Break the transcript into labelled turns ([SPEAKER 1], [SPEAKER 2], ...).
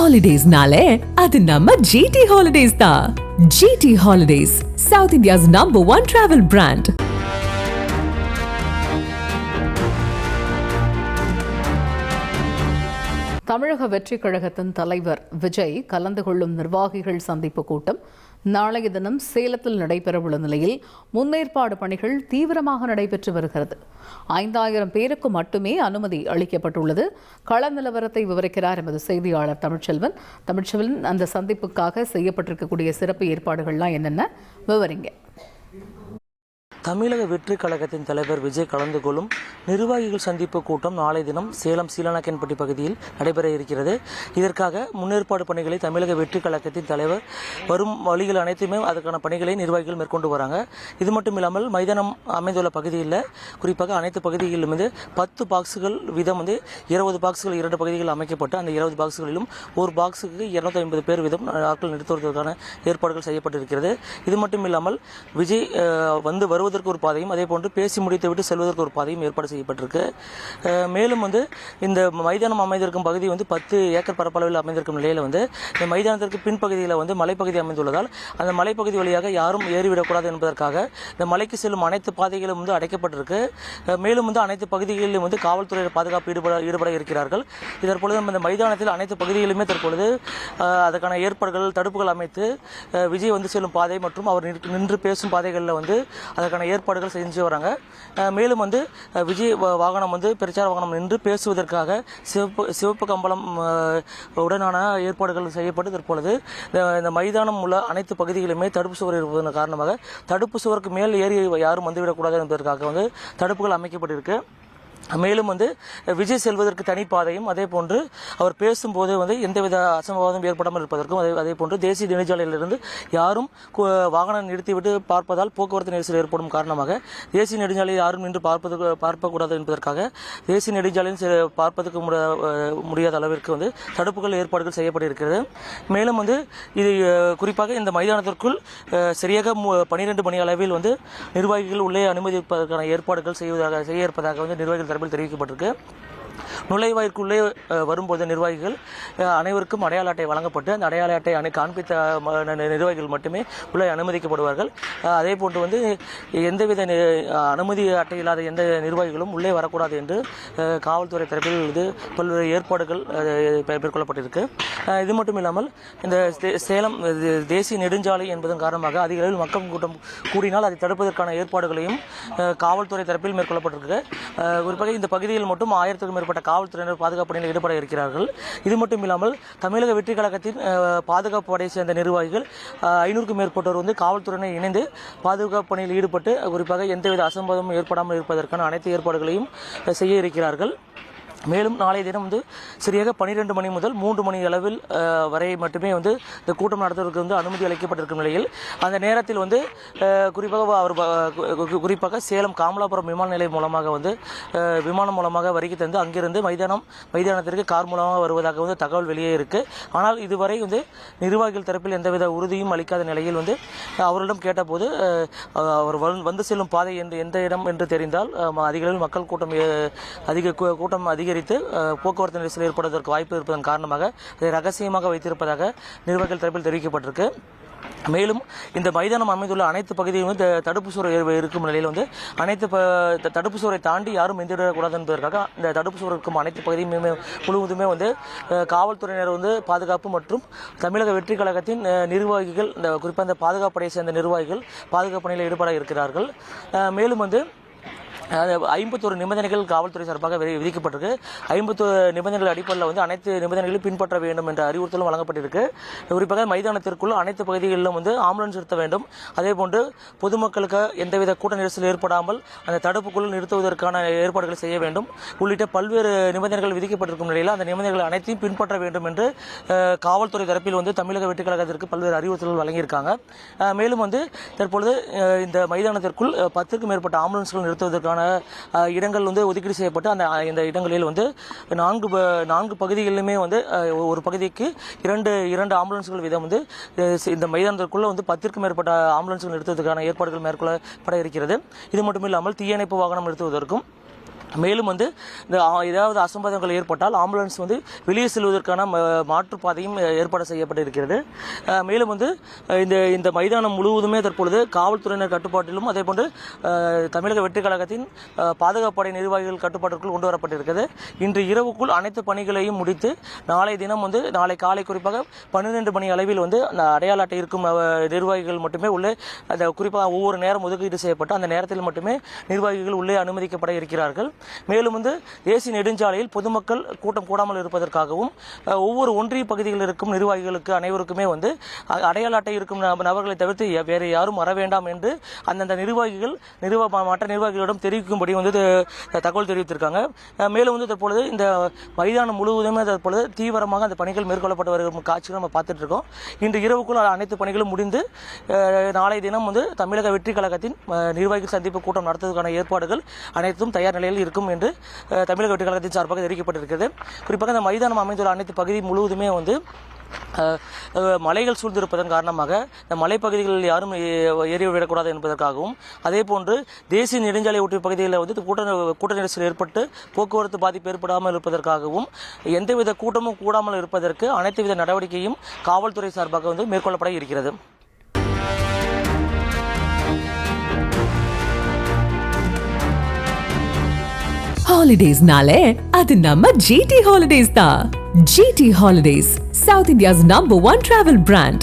[SPEAKER 1] ஹாலிடேஸ்னாலே அது நம்ம ஜிடி ஹாலிடேஸ் தான். GT holidays, South India's #1 travel brand.
[SPEAKER 2] தமிழக வெற்றிக் கழகத்தின் தலைவர் விஜய் கலந்து கொள்ளும் நிர்வாகிகள் சந்திப்பு கூட்டம் நாளைய தினம் சேலத்தில் நடைபெறவுள்ள நிலையில் முன்னேற்பாடு பணிகள் தீவிரமாக நடைபெற்று வருகிறது. 5000 பேருக்கு மட்டுமே அனுமதி அளிக்கப்பட்டுள்ளது. கள நிலவரத்தை விவரிக்கிறார் எமது செய்தியாளர் தமிழ்ச்செல்வன். அந்த சந்திப்புக்காக செய்யப்பட்டிருக்கக்கூடிய சிறப்பு ஏற்பாடுகள்லாம் என்னென்ன விவரிங்க.
[SPEAKER 3] தமிழக வெற்றிக் கழகத்தின் தலைவர் விஜய் கலந்து கொள்ளும் நிர்வாகிகள் சந்திப்பு கூட்டம் நாளை தினம் சேலம் சீலநாயக்கன்பட்டி பகுதியில் நடைபெற இருக்கிறது. இதற்காக முன்னேற்பாடு பணிகளை தமிழக வெற்றிக் கழகத்தின் தலைவர் வரும் வழிகள் அனைத்துமே அதற்கான பணிகளை நிர்வாகிகள் மேற்கொண்டு வராங்க. இது மட்டும் இல்லாமல் மைதானம் அமைந்துள்ள பகுதியில் குறிப்பாக அனைத்து பகுதிகளிலும் 10 பாக்ஸுகள் வீதம் 20 பாக்ஸுகள் 2 பகுதிகள் அமைக்கப்பட்டு அந்த 20 பாக்ஸுகளிலும் ஒரு பாக்ஸுக்கு 250 பேர் வீதம் ஆட்கள் நிறுத்துவதற்கான ஏற்பாடுகள் செய்யப்பட்டிருக்கிறது. இது மட்டும் இல்லாமல் விஜய் வருவதற்கு ஒரு பாதையும் அதே போன்று பேசி முடித்துவிட்டு செல்வதற்கு ஒரு பாதையும் ஏற்பாடு செய்யப்பட்டிருக்கு. மேலும் இந்த மைதானம் அமைந்திருக்கும் பகுதி 10 ஏக்கர் பரப்பளவில் அமைந்திருக்கும் நிலையில் இந்த மைதானத்திற்கு பின்பகுதியில் மலைப்பகுதி அமைந்துள்ளதால் அந்த மலைப்பகுதி வழியாக யாரும் ஏறிவிடக்கூடாது என்பதற்காக இந்த மலைக்கு செல்லும் அனைத்து பாதைகளும் அடைக்கப்பட்டிருக்கு. மேலும் அனைத்து பகுதிகளிலும் காவல்துறையினர் பாதுகாப்பு ஈடுபட இருக்கிறார்கள். இதற்பொழுது இந்த மைதானத்தில் அனைத்து பகுதிகளிலுமே தற்பொழுது அதற்கான ஏற்பாடுகள் தடுப்புகள் அமைத்து விஜய் செல்லும் பாதை மற்றும் அவர் நின்று பேசும் பாதைகளில் அதற்கான ஏற்பாடுகள் செஞ்சு வராங்க. மேலும் விஜய் வாகனம் பிரச்சார வாகனம் நின்று பேசுவதற்காக சிவப்பு கம்பளம் உடனான ஏற்பாடுகள் செய்யப்பட்டு தற்பொழுது இந்த மைதானம் உள்ள அனைத்து பகுதிகளுமே தடுப்பு சுவர் இருப்பதன் காரணமாக தடுப்பு சுவருக்கு மேல் ஏறி யாரும் வந்துவிடக்கூடாது என்பதற்காக தடுப்புகள் அமைக்கப்பட்டிருக்கு. மேலும் விஜய் செல்வதற்கு தனிப்பாதையும் அதே போன்று அவர் பேசும்போது எந்தவித அசம்பாவிதம் ஏற்படாமல் இருப்பதற்கும் அதே போன்று தேசிய நெடுஞ்சாலையிலிருந்து யாரும் வாகனம் நிறுத்திவிட்டு பார்ப்பதால் போக்குவரத்து நெரிசல் ஏற்படும் காரணமாக தேசிய நெடுஞ்சாலையில் யாரும் நின்று பார்க்கக்கூடாது என்பதற்காக தேசிய நெடுஞ்சாலையில் பார்ப்பதற்கு முடியாத அளவிற்கு தடுப்புகள் ஏற்பாடுகள் செய்யப்பட்டிருக்கிறது. மேலும் இது குறிப்பாக இந்த மைதானத்திற்குள் சரியாக 12 மணி அளவில் நிர்வாகிகள் உள்ளே அனுமதிப்பதற்கான ஏற்பாடுகள் செய்ய இருப்பதாக நிர்வாகிகள் தெரிவிக்கப்பட்டிருக்கு. நுழைவாயிற்குள்ளே வரும்போது நிர்வாகிகள் அனைவருக்கும் அடையாள அட்டை வழங்கப்பட்டு அந்த அடையாள அட்டை காண்பித்த நிர்வாகிகள் மட்டுமே உள்ளே அனுமதிக்கப்படுவார்கள். அதே போன்று எந்தவித அனுமதி அட்டை இல்லாத எந்த நிர்வாகிகளும் உள்ளே வரக்கூடாது என்று காவல்துறை தரப்பில் பல்வேறு ஏற்பாடுகள் மேற்கொள்ளப்பட்டிருக்கு. இது மட்டும் இல்லாமல் இந்த சேலம் தேசிய நெடுஞ்சாலை என்பதன் காரணமாக அதிக அளவில் மக்கள் கூட்டம் கூடினால் அதை தடுப்பதற்கான ஏற்பாடுகளையும் காவல்துறை தரப்பில் மேற்கொள்ளப்பட்டிருக்கு. குறிப்பாக இந்த பகுதியில் மட்டும் 1000க்கும் மேற்பட்ட காவல்துறையினர் பாதுகாப்பு பணியில் ஈடுபட இருக்கிறார்கள். இது மட்டும் இல்லாமல் தமிழக வெற்றிக் கழகத்தின் பாதுகாப்பு படையை சேர்ந்த நிர்வாகிகள் 500க்கும் மேற்பட்டோர் காவல்துறையினர் இணைந்து பாதுகாப்பு பணியில் ஈடுபட்டு குறிப்பாக எந்தவித அசம்பாவிதமும் ஏற்படாமல் இருப்பதற்கான அனைத்து ஏற்பாடுகளையும் செய்ய இருக்கிறார்கள். மேலும் நாளைய தினம் சரியாக 12 மணி முதல் 3 மணி அளவில் வரை மட்டுமே இந்த கூட்டம் நடத்துவதற்கு அனுமதி அளிக்கப்பட்டிருக்கும் நிலையில் அந்த நேரத்தில் குறிப்பாக சேலம் காமலாபுரம் விமான நிலையம் மூலமாக விமானம் மூலமாக வருகை தந்து அங்கிருந்து மைதானத்திற்கு கார் மூலமாக வருவதாக தகவல் வெளியே இருக்கு. ஆனால் இதுவரை நிர்வாகிகள் தரப்பில் எந்தவித உறுதியும் அளிக்காத நிலையில் அவர்களிடம் கேட்டபோது அவர் செல்லும் பாதை எந்த இடம் என்று தெரிந்தால் அதிகளவில் மக்கள் கூட்டம் அதிகரித்து போக்குவரத்து நெரிசல் ஏற்படுவதற்கு வாய்ப்பு இருப்பதன் காரணமாக அதை ரகசியமாக வைத்திருப்பதாக நிர்வாகிகள் தரப்பில் தெரிவிக்கப்பட்டிருக்கு. மேலும் இந்த மைதானம் அமைந்துள்ள அனைத்து பகுதியிலும் தடுப்பு சுவர் இருக்கும் நிலையில் அனைத்து தடுப்பு சுவரை தாண்டி யாரும் எந்திடக்கூடாது என்பதற்காக இந்த தடுப்பு சுவர் இருக்கும் அனைத்து பகுதியுமே முழுவதுமே காவல்துறையினர் பாதுகாப்பு மற்றும் தமிழக வெற்றிக் கழகத்தின் நிர்வாகிகள் குறிப்பாக இந்த பாதுகாப்பு படையை சேர்ந்த நிர்வாகிகள் பாதுகாப்பு பணியில் ஈடுபட இருக்கிறார்கள். மேலும் 51 நிபந்தனைகள் காவல்துறை சார்பாக விதிக்கப்பட்டிருக்கு. 51 நிபந்தனைகள் அடிப்படையில் அனைத்து நிபந்தனைகளையும் பின்பற்ற வேண்டும் என்ற அறிவுறுத்தலும் வழங்கப்பட்டிருக்கு. குறிப்பாக மைதானத்திற்குள் அனைத்து பகுதிகளிலும் ஆம்புலன்ஸ் நிறுத்த வேண்டும். அதே போன்று பொதுமக்களுக்கு எந்தவித கூட்ட நெரிசல் ஏற்படாமல் அந்த தடுப்புக்குள் நிறுத்துவதற்கான ஏற்பாடுகளை செய்ய வேண்டும் உள்ளிட்ட பல்வேறு நிபந்தனைகள் விதிக்கப்பட்டிருக்கும் நிலையில் அந்த நிபந்தனைகள் அனைத்தையும் பின்பற்ற வேண்டும் என்று காவல்துறை தரப்பில் தமிழக வெற்றிக் கழகத்திற்கு பல்வேறு அறிவுறுத்தல்கள் வழங்கியிருக்காங்க. மேலும் தற்பொழுது இந்த மைதானத்திற்குள் 10க்கும் மேற்பட்ட ஆம்புலன்ஸ்கள் நிறுத்துவதற்கான இடங்கள் ஒதுக்கீடு செய்யப்பட்டு இந்த இடங்களில் 4 பகுதிகளிலுமே ஒரு பகுதிக்கு 2 ஆம்புலன்ஸ்கள் வீதம் இந்த மைதானத்திற்குள்ள 10க்கும் மேற்பட்ட ஆம்புலன்ஸ்கள் நிறுத்துவதற்கான ஏற்பாடுகள் மேற்கொள்ளப்பட இருக்கிறது. இது மட்டும் இல்லாமல் தீயணைப்பு வாகனம் நிறுத்துவதற்கும் மேலும் வந்து இந்த ஏதாவது அசம்பாவிதங்கள் ஏற்பட்டால் ஆம்புலன்ஸ் வந்து வெளியே செல்வதற்கான மாற்றுப்பாதையும் ஏற்பாடு செய்யப்பட்டிருக்கிறது. மேலும் வந்து இந்த மைதானம் முழுவதுமே தற்பொழுது காவல்துறையினர் கட்டுப்பாட்டிலும் அதேபோன்று தமிழக வெற்றி கழகத்தின் பாதுகாப்பு படை நிர்வாகிகள் கட்டுப்பாட்டிற்குள் கொண்டு வரப்பட்டிருக்கிறது. இன்று இரவுக்குள் அனைத்து பணிகளையும் முடித்து நாளை தினம் வந்து நாளை காலை குறிப்பாக 12 மணி அளவில் வந்து அந்த அடையாள அட்டை இருக்கும் நிர்வாகிகள் மட்டுமே உள்ளே அந்த குறிப்பாக ஒவ்வொரு நேரம் ஒதுக்கீடு செய்யப்பட்டு அந்த நேரத்தில் மட்டுமே நிர்வாகிகள் உள்ளே அனுமதிக்கப்பட இருக்கிறார்கள். மேலும் வந்து தேசிய நெடுஞ்சாலையில் பொதுமக்கள் கூட்டம் கூடாமல் இருப்பதற்காகவும் ஒவ்வொரு ஒன்றிய பகுதிகளில் இருக்கும் நிர்வாகிகளுக்கு அனைவருக்குமே வந்து அடையாள அட்டை இருக்கும் நபர்களை தவிர்த்து வேறு யாரும் வர வேண்டாம் என்று அந்தந்த நிர்வாகிகள் மற்ற நிர்வாகிகளிடம் தெரிவிக்கும்படி வந்து தகவல் தெரிவித்திருக்காங்க. மேலும் வந்து தற்பொழுது இந்த மைதானம் முழுவதுமே தற்பொழுது தீவிரமாக அந்த பணிகள் மேற்கொள்ளப்பட்டு வருகிற காட்சிகள் நம்ம பார்த்துட்டு இருக்கோம். இன்று இரவுக்குள் அனைத்து பணிகளும் முடிந்து நாளை தினம் வந்து தமிழக வெற்றி கழகத்தின் நிர்வாகிகள் சந்திப்பு கூட்டம் நடத்துவதற்கான ஏற்பாடுகள் அனைத்தும் தயார் நிலையில் இருக்கும் என்று தமிழக வெற்றி கழகத்தின் சார்பாக தெரிவிக்கப்பட்டிருக்கிறது. குறிப்பாக இந்த மைதானம் அமைந்துள்ள அனைத்து பகுதி முழுவதுமே வந்து மலைகள் சூழ்ந்திருப்பதன் காரணமாக இந்த மலைப்பகுதிகளில் யாரும் ஏறிவிடக்கூடாது என்பதற்காகவும் அதே போன்று தேசிய நெடுஞ்சாலை ஒட்டிய பகுதிகளில் வந்து கூட்ட நெரிசல் ஏற்பட்டு போக்குவரத்து பாதிப்பு ஏற்படாமல் இருப்பதற்காகவும் எந்தவித கூட்டமும் கூடாமல் இருப்பதற்கு அனைத்து வித நடவடிக்கையும் காவல்துறை சார்பாக வந்து மேற்கொள்ளப்பட இருக்கிறது.
[SPEAKER 1] ஹாலிடேஸ்னாலே அது நம்ம GT Holidays தான். GT Holidays, South India's #1 travel brand.